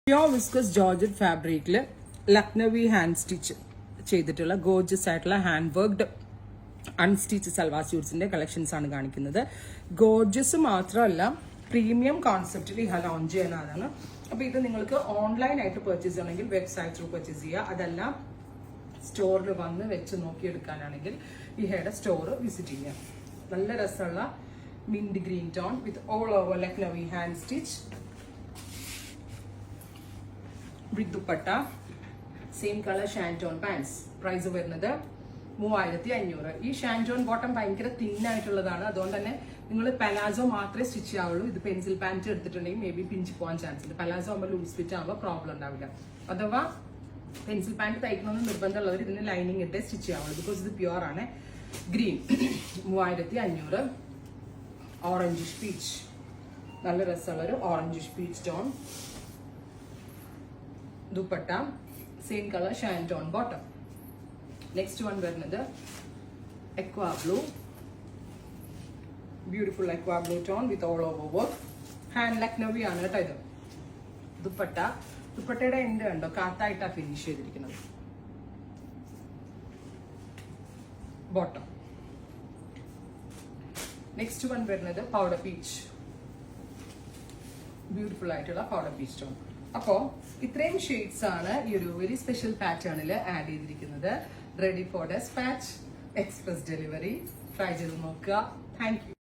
Pure viscose georgette ഫാബ്രിക്കിൽ Lucknowi hand stitch ചെയ്തിട്ടുള്ള gorgeous ആയിട്ടുള്ള ഹാൻഡ് വർക്ക്ഡ് അൺസ്റ്റിച്ച് സൽവാർ സ്യൂട്ട്സിന്റെ കളക്ഷൻസ് ആണ് കാണിക്കുന്നത്. ഗോർജസ് മാത്രമല്ല, പ്രീമിയം കോൺസെപ്റ്റിൽ ഈ ലോഞ്ച് ചെയ്യുന്നതാണ്. അപ്പൊ ഇത് നിങ്ങൾക്ക് ഓൺലൈൻ ആയിട്ട് പർച്ചേസ് ചെയ്യണമെങ്കിൽ വെബ്സൈറ്റ് ത്രൂ പർച്ചേസ് ചെയ്യുക. അതല്ല സ്റ്റോറിൽ വന്ന് വെച്ച് നോക്കിയെടുക്കാനാണെങ്കിൽ ഈ ഹെയുടെ സ്റ്റോർ വിസിറ്റ് ചെയ്യുക. നല്ല രസമുള്ള mint green tone with all over Lucknowi hand stitch with dupatta, same colour shantoon pants. Price വരുന്നത് 3500. ഈ ഷാൻറ്റോൺ ബോട്ടം ഭയങ്കര തിന്നായിട്ടുള്ളതാണ്. അതുകൊണ്ട് തന്നെ നിങ്ങൾ പലാസോ മാത്രമേ സ്റ്റിച്ച് ചെയ്യാവുള്ളൂ. ഇത് പെൻസിൽ പാൻറ്റ് എടുത്തിട്ടുണ്ടെങ്കിൽ മേ ബി പിഞ്ച് പോകാൻ ചാൻസ് ഉണ്ട്. പലാസോ ആകുമ്പോൾ ലൂസ് ഫിറ്റ് ആകുമ്പോൾ പ്രോബ്ലം ഉണ്ടാവില്ല. അഥവാ പെൻസിൽ പാൻറ്റ് തയ്ക്കണമെന്ന് നിർബന്ധമുള്ളവർ ഇതിന് ലൈനിങ് ഇട്ടേ സ്റ്റിച്ച് ചെയ്യാവുള്ളൂ. ബിക്കോസ് ഇത് പ്യുവർ ആണ്. ഗ്രീൻ 3500. ഓറഞ്ച് പീച്ച്, നല്ല രസമുള്ളൊരു orange peach tone. Dupatta same colour shantoon bottom. Next one വരുന്നത് aqua blue, beautiful aqua blue tone with all over work. Hand Lucknowi ആണ് കേട്ടോ ഇത്. ദുപ്പട്ടയുടെ എൻഡ് കണ്ടോ, കാത്തായിട്ടാണ് ഫിനിഷ് ചെയ്തിരിക്കുന്നത്. ബോട്ടം. നെക്സ്റ്റ് വൺ വരുന്നത് പൗഡർ പീച്ച്, ബ്യൂട്ടിഫുൾ ആയിട്ടുള്ള പൗഡർ പീച്ച് ടോൺ. അപ്പോ ഇത്രയും ഷെയ്ഡ്സ് ആണ് ഈ ഒരു വെരി സ്പെഷ്യൽ പാറ്റേണിൽ ആഡ് ചെയ്തിരിക്കുന്നത്. Ready for despatch, express delivery. Try ചെയ്ത് നോക്കുക. Thank U.